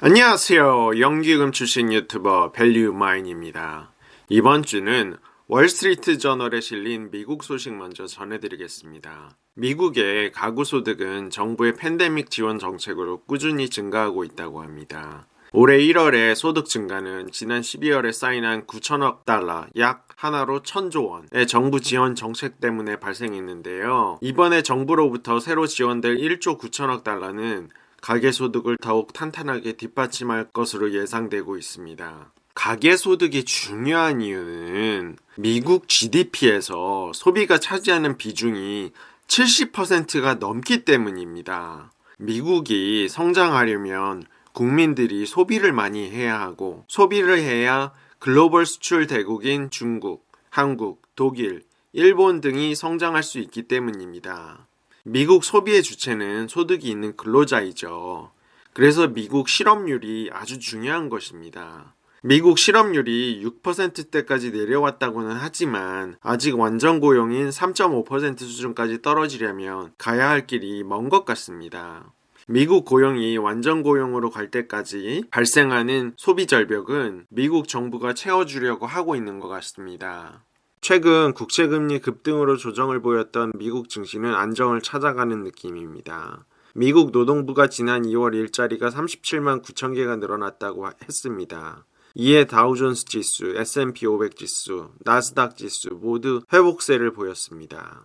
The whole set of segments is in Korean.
안녕하세요. 연기금 출신 유튜버 밸류마인입니다. 이번 주는 월스트리트 저널에 실린 미국 소식 먼저 전해드리겠습니다. 미국의 가구 소득은 정부의 팬데믹 지원 정책으로 꾸준히 증가하고 있다고 합니다. 올해 1월에 소득 증가는 지난 12월에 사인한 9천억 달러, 약 하나로 1,000조 원의 정부 지원 정책 때문에 발생했는데요. 이번에 정부로부터 새로 지원될 1조 9천억 달러는 가계소득을 더욱 탄탄하게 뒷받침할 것으로 예상되고 있습니다. 가계소득이 중요한 이유는 미국 GDP에서 소비가 차지하는 비중이 70%가 넘기 때문입니다. 미국이 성장하려면 국민들이 소비를 많이 해야 하고, 소비를 해야 글로벌 수출 대국인 중국, 한국, 독일, 일본 등이 성장할 수 있기 때문입니다. 미국 소비의 주체는 소득이 있는 근로자이죠. 그래서 미국 실업률이 아주 중요한 것입니다. 미국 실업률이 6%대까지 내려왔다고는 하지만 아직 완전 고용인 3.5% 수준까지 떨어지려면 가야 할 길이 먼 것 같습니다. 미국 고용이 완전 고용으로 갈 때까지 발생하는 소비 절벽은 미국 정부가 채워주려고 하고 있는 것 같습니다. 최근 국채금리 급등으로 조정을 보였던 미국 증시는 안정을 찾아가는 느낌입니다. 미국 노동부가 지난 2월 일자리가 37만 9천 개가 늘어났다고 했습니다. 이에 다우존스 지수, S&P 500 지수, 나스닥 지수 모두 회복세를 보였습니다.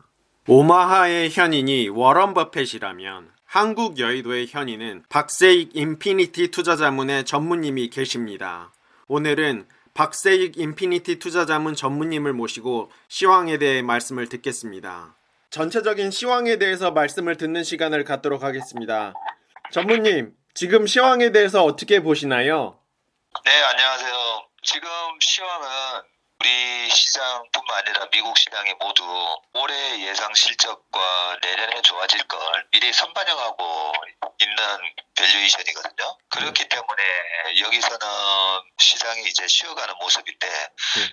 오마하의 현인이 워런 버핏이라면 한국 여의도의 현인은 박세익 인피니티 투자자문의 전무님이 계십니다. 오늘은 박세익 인피니티 투자자문 전무님을 모시고 시황에 대해 말씀을 듣겠습니다. 전체적인 시황에 대해서 말씀을 듣는 시간을 갖도록 하겠습니다. 전무님, 지금 시황에 대해서 어떻게 보시나요? 네, 안녕하세요. 지금 시황은 우리 시장뿐만 아니라 미국 시장이 모두 올해 예상 실적과 내년에 좋아질 걸 미리 선반영하고 있는 밸류에이션이거든요. 그렇기 때문에 여기서는 시장이 이제 쉬어가는 모습인데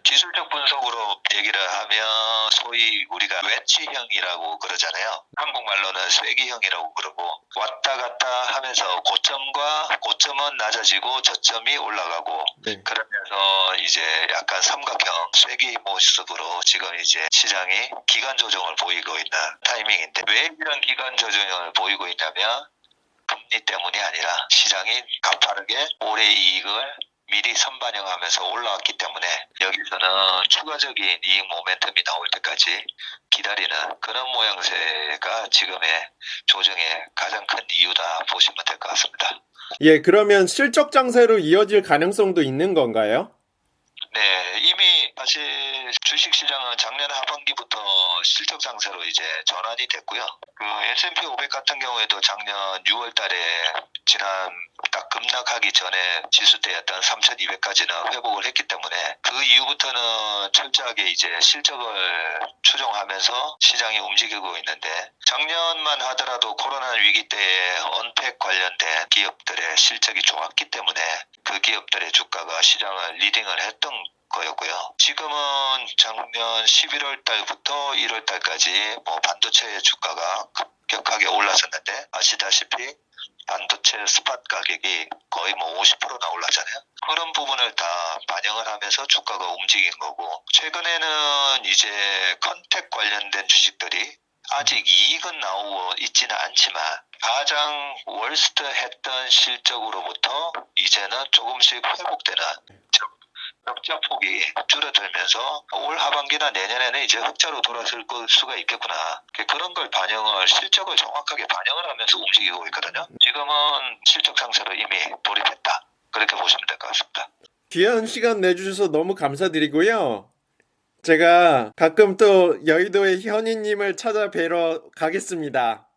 기술적 분석으로 얘기를 하면 소위 우리가 웨지형이라고 그러잖아요. 한국말로는 쐐기형이라고 그러고 왔다 갔다 하면서 고점은 낮아지고 저점이 올라가고 그러면서 이제 약간 삼각형 쐐기 모습으로 지금 이제 시장이 기간 조정을 보이고 있는 타이밍인데 왜 이런 기간 조정을 보이고 있냐면 금리 때문이 아니라 시장이 가파르게 올해 이익을 미리 선반영하면서 올라왔기 때문에 여기서는 추가적인 이익 모멘텀이 나올 때까지 기다리는 그런 모양새가 지금의 조정의 가장 큰 이유다 보시면 될 것 같습니다. 예, 그러면 실적 장세로 이어질 가능성도 있는 건가요? 네, 이미 사실 주식시장은 작년 하반기부터 실적 장세로 이제 전환이 됐고요. 그 S&P 500 같은 경우에도 작년 6월 달에 지난 딱 급락하기 전에 지수대였던 3,200까지는 회복을 했기 때문에 그 이후부터는 철저하게 이제 실적을 추종하면서 시장이 움직이고 있는데 작년만 하더라도 코로나 위기 때에 언택 관련된 기업들의 실적이 좋았기 때문에 그 기업들의 주가가 시장을 리딩을 했던 거였고요. 지금은 작년 11월 달부터 1월 달까지 반도체 주가가 급격하게 올랐었는데 아시다시피 반도체 스팟 가격이 거의 50%나 올랐잖아요. 그런 부분을 다 반영을 하면서 주가가 움직인 거고 최근에는 이제 컨택 관련된 주식들이 아직 이익은 나오고 있지는 않지만 가장 월스트 했던 실적으로부터 이제는 조금씩 회복되는 적자폭이 줄어들면서 올 하반기나 내년에는 이제 흑자로 돌아설 수가 있겠구나. 그런 걸 실적을 정확하게 반영을 하면서 움직이고 있거든요. 지금은 실적 상세로 이미 돌입했다. 그렇게 보시면 될 것 같습니다. 귀한 시간 내주셔서 너무 감사드리고요. 제가 가끔 또 여의도의 현인님을 찾아뵈러 가겠습니다.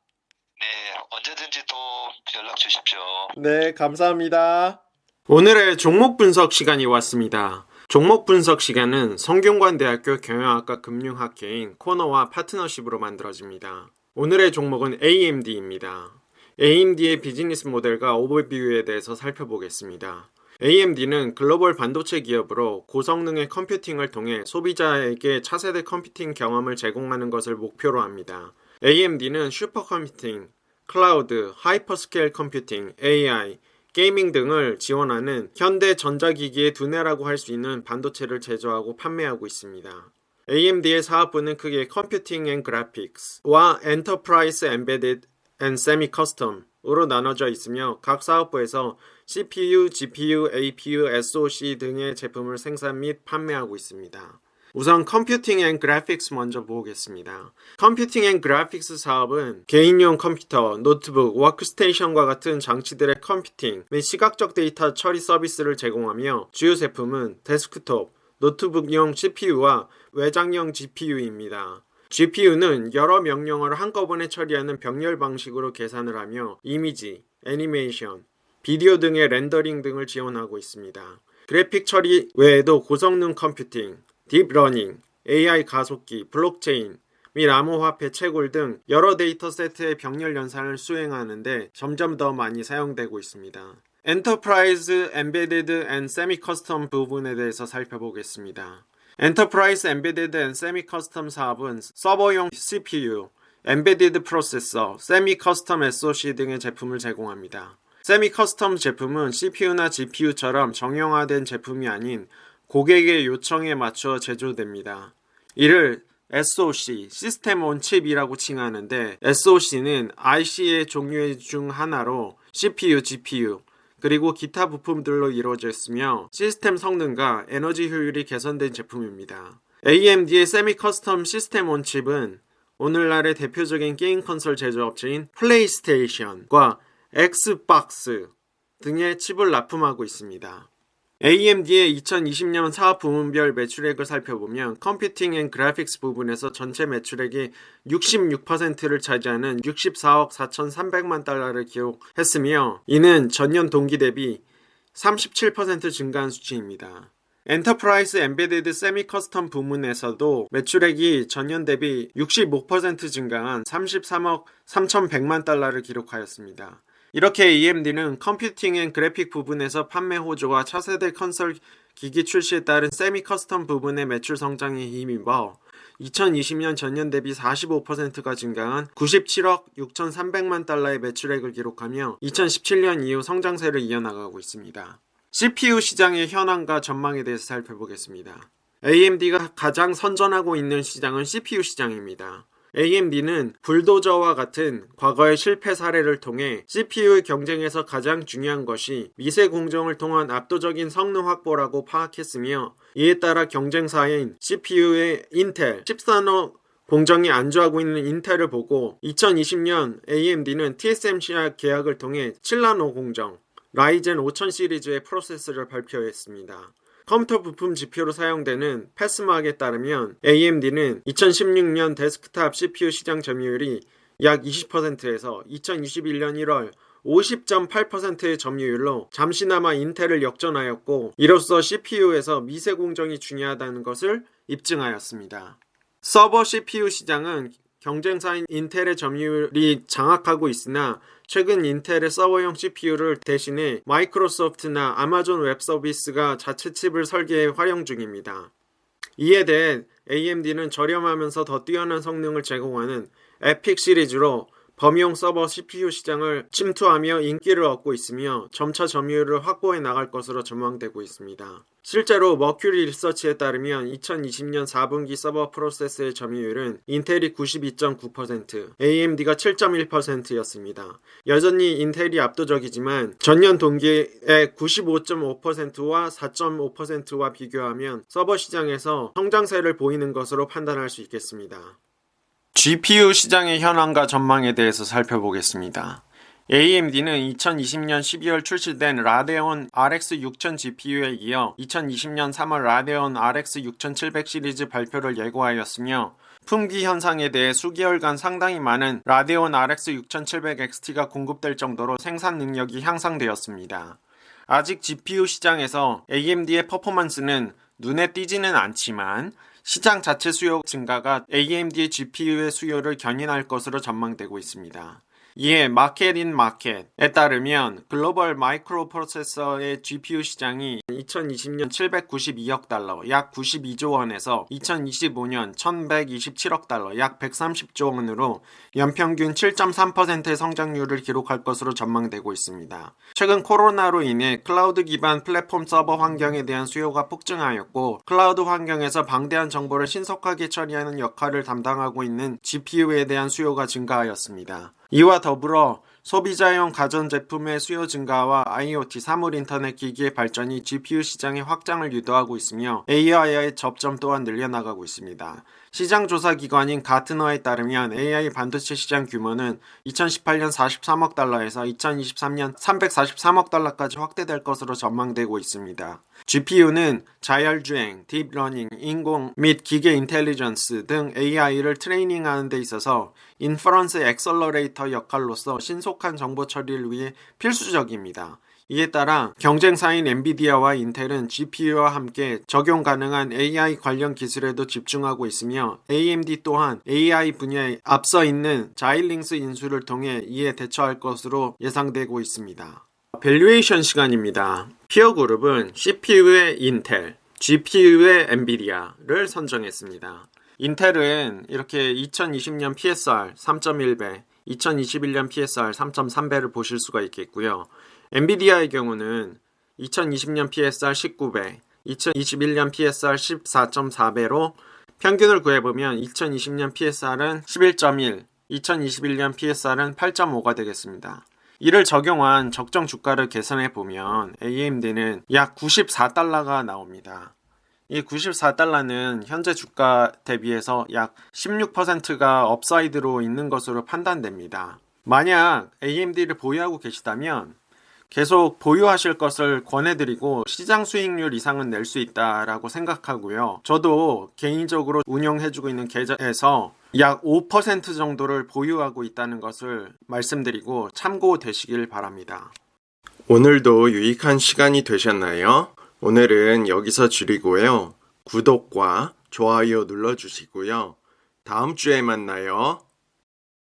네, 언제든지 또 연락 주십시오. 네, 감사합니다. 오늘의 종목 분석 시간이 왔습니다. 종목 분석 시간은 성균관대학교 경영학과 금융학회인 코너와 파트너십으로 만들어집니다. 오늘의 종목은 AMD입니다. AMD의 비즈니스 모델과 오버뷰에 대해서 살펴보겠습니다. AMD는 글로벌 반도체 기업으로 고성능의 컴퓨팅을 통해 소비자에게 차세대 컴퓨팅 경험을 제공하는 것을 목표로 합니다. AMD는 슈퍼컴퓨팅, 클라우드, 하이퍼스케일 컴퓨팅, AI, 게이밍 등을 지원하는 현대 전자기기의 두뇌라고 할 수 있는 반도체를 제조하고 판매하고 있습니다. AMD의 사업부는 크게 컴퓨팅 앤 그래픽스와 엔터프라이즈 엠베디드 앤 세미 커스텀으로 나눠져 있으며 각 사업부에서 CPU, GPU, APU, SoC 등의 제품을 생산 및 판매하고 있습니다. 우선 컴퓨팅 앤 그래픽스 먼저 보겠습니다. 컴퓨팅 앤 그래픽스 사업은 개인용 컴퓨터, 노트북, 워크스테이션과 같은 장치들의 컴퓨팅 및 시각적 데이터 처리 서비스를 제공하며 주요 제품은 데스크톱, 노트북용 CPU와 외장형 GPU입니다. GPU는 여러 명령어를 한꺼번에 처리하는 병렬 방식으로 계산을 하며 이미지, 애니메이션, 비디오 등의 렌더링 등을 지원하고 있습니다. 그래픽 처리 외에도 고성능 컴퓨팅, 딥러닝, AI 가속기, 블록체인 및 암호화폐 채굴 등 여러 데이터 세트의 병렬 연산을 수행하는데 점점 더 많이 사용되고 있습니다. 엔터프라이즈 엠베디드 앤 세미 커스텀 부분에 대해서 살펴보겠습니다. 엔터프라이즈 엠베디드 앤 세미 커스텀 사업은 서버용 CPU, 엠베디드 프로세서, 세미 커스텀 SoC 등의 제품을 제공합니다. 세미 커스텀 제품은 CPU나 GPU처럼 정형화된 제품이 아닌 고객의 요청에 맞춰 제조됩니다. 이를 SoC, 시스템 온 칩이라고 칭하는데 SoC는 IC의 종류 중 하나로 CPU, GPU, 그리고 기타 부품들로 이루어져 있으며 시스템 성능과 에너지 효율이 개선된 제품입니다. AMD의 세미 커스텀 시스템 온 칩은 오늘날의 대표적인 게임 콘솔 제조업체인 플레이스테이션과 엑스박스 등의 칩을 납품하고 있습니다. AMD의 2020년 사업 부문별 매출액을 살펴보면 컴퓨팅 앤 그래픽스 부분에서 전체 매출액이 66%를 차지하는 64억 4,300만 달러를 기록했으며 이는 전년 동기 대비 37% 증가한 수치입니다. 엔터프라이즈 엠베디드 세미 커스텀 부문에서도 매출액이 전년 대비 65% 증가한 33억 3,100만 달러를 기록하였습니다. 이렇게 AMD는 컴퓨팅 앤 그래픽 부분에서 판매 호조와 차세대 컨솔 기기 출시에 따른 세미 커스텀 부분의 매출 성장에 힘입어 2020년 전년 대비 45%가 증가한 97억 6,300만 달러의 매출액을 기록하며 2017년 이후 성장세를 이어나가고 있습니다. CPU 시장의 현황과 전망에 대해서 살펴보겠습니다. AMD가 가장 선전하고 있는 시장은 CPU 시장입니다. AMD는 불도저와 같은 과거의 실패 사례를 통해 CPU의 경쟁에서 가장 중요한 것이 미세 공정을 통한 압도적인 성능 확보라고 파악했으며 이에 따라 경쟁사인 CPU의 인텔, 13호 공정이 안주하고 있는 인텔을 보고 2020년 AMD는 TSMC와 계약을 통해 7나노 공정, 라이젠 5000 시리즈의 프로세서를 발표했습니다. 컴퓨터 부품 지표로 사용되는 패스마크에 따르면 AMD는 2016년 데스크탑 CPU 시장 점유율이 약 20%에서 2021년 1월 50.8%의 점유율로 잠시나마 인텔을 역전하였고 이로써 CPU에서 미세 공정이 중요하다는 것을 입증하였습니다. 서버 CPU 시장은 경쟁사인 인텔의 점유율이 장악하고 있으나 최근 인텔의 서버용 CPU를 대신해 마이크로소프트나 아마존 웹 서비스가 자체 칩을 설계해 활용 중입니다. 이에 대해 AMD는 저렴하면서 더 뛰어난 성능을 제공하는 에픽 시리즈로 범용 서버 CPU 시장을 침투하며 인기를 얻고 있으며 점차 점유율을 확보해 나갈 것으로 전망되고 있습니다. 실제로 머큐리 리서치에 따르면 2020년 4분기 서버 프로세서의 점유율은 인텔이 92.9%, AMD가 7.1%였습니다. 여전히 인텔이 압도적이지만 전년 동기의 95.5%와 4.5%와 비교하면 서버 시장에서 성장세를 보이는 것으로 판단할 수 있겠습니다. GPU 시장의 현황과 전망에 대해서 살펴보겠습니다. AMD는 2020년 12월 출시된 라데온 RX 6000 GPU에 이어 2020년 3월 라데온 RX 6700 시리즈 발표를 예고하였으며 품귀 현상에 대해 수개월간 상당히 많은 라데온 RX 6700 XT가 공급될 정도로 생산 능력이 향상되었습니다. 아직 GPU 시장에서 AMD의 퍼포먼스는 눈에 띄지는 않지만 시장 자체 수요 증가가 AMD의 GPU의 수요를 견인할 것으로 전망되고 있습니다. 이에 마켓인 마켓에 따르면 글로벌 마이크로 프로세서의 GPU 시장이 2020년 792억 달러, 약 92조 원에서 2025년 1127억 달러, 약 130조 원으로 연평균 7.3%의 성장률을 기록할 것으로 전망되고 있습니다. 최근 코로나로 인해 클라우드 기반 플랫폼 서버 환경에 대한 수요가 폭증하였고, 클라우드 환경에서 방대한 정보를 신속하게 처리하는 역할을 담당하고 있는 GPU에 대한 수요가 증가하였습니다. 이와 더불어 소비자용 가전제품의 수요 증가와 IoT 사물 인터넷 기기의 발전이 GPU 시장의 확장을 유도하고 있으며 AI의 접점 또한 늘려나가고 있습니다. 시장 조사 기관인 가트너에 따르면 AI 반도체 시장 규모는 2018년 43억 달러에서 2023년 343억 달러까지 확대될 것으로 전망되고 있습니다. GPU는 자율주행, 딥러닝, 인공 및 기계 인텔리전스 등 AI를 트레이닝하는 데 있어서 인퍼런스 엑셀러레이터 역할로서 신속한 정보 처리를 위해 필수적입니다. 이에 따라 경쟁사인 엔비디아와 인텔은 GPU와 함께 적용 가능한 AI 관련 기술에도 집중하고 있으며 AMD 또한 AI 분야에 앞서 있는 자일링스 인수를 통해 이에 대처할 것으로 예상되고 있습니다. 밸류에이션 시간입니다. 피어그룹은 CPU의 인텔, GPU의 엔비디아를 선정했습니다. 인텔은 이렇게 2020년 PSR 3.1배, 2021년 PSR 3.3배를 보실 수가 있겠고요. 엔비디아의 경우는 2020년 PSR 19배, 2021년 PSR 14.4배로 평균을 구해보면 2020년 PSR은 11.1, 2021년 PSR은 8.5가 되겠습니다. 이를 적용한 적정 주가를 계산해보면 AMD는 약 94달러가 나옵니다. 이 94달러는 현재 주가 대비해서 약 16%가 업사이드로 있는 것으로 판단됩니다. 만약 AMD를 보유하고 계시다면 계속 보유하실 것을 권해드리고 시장 수익률 이상은 낼 수 있다라고 생각하고요. 저도 개인적으로 운영해주고 있는 계좌에서 약 5% 정도를 보유하고 있다는 것을 말씀드리고 참고되시길 바랍니다. 오늘도 유익한 시간이 되셨나요? 오늘은 여기서 줄이고요. 구독과 좋아요 눌러주시고요. 다음 주에 만나요.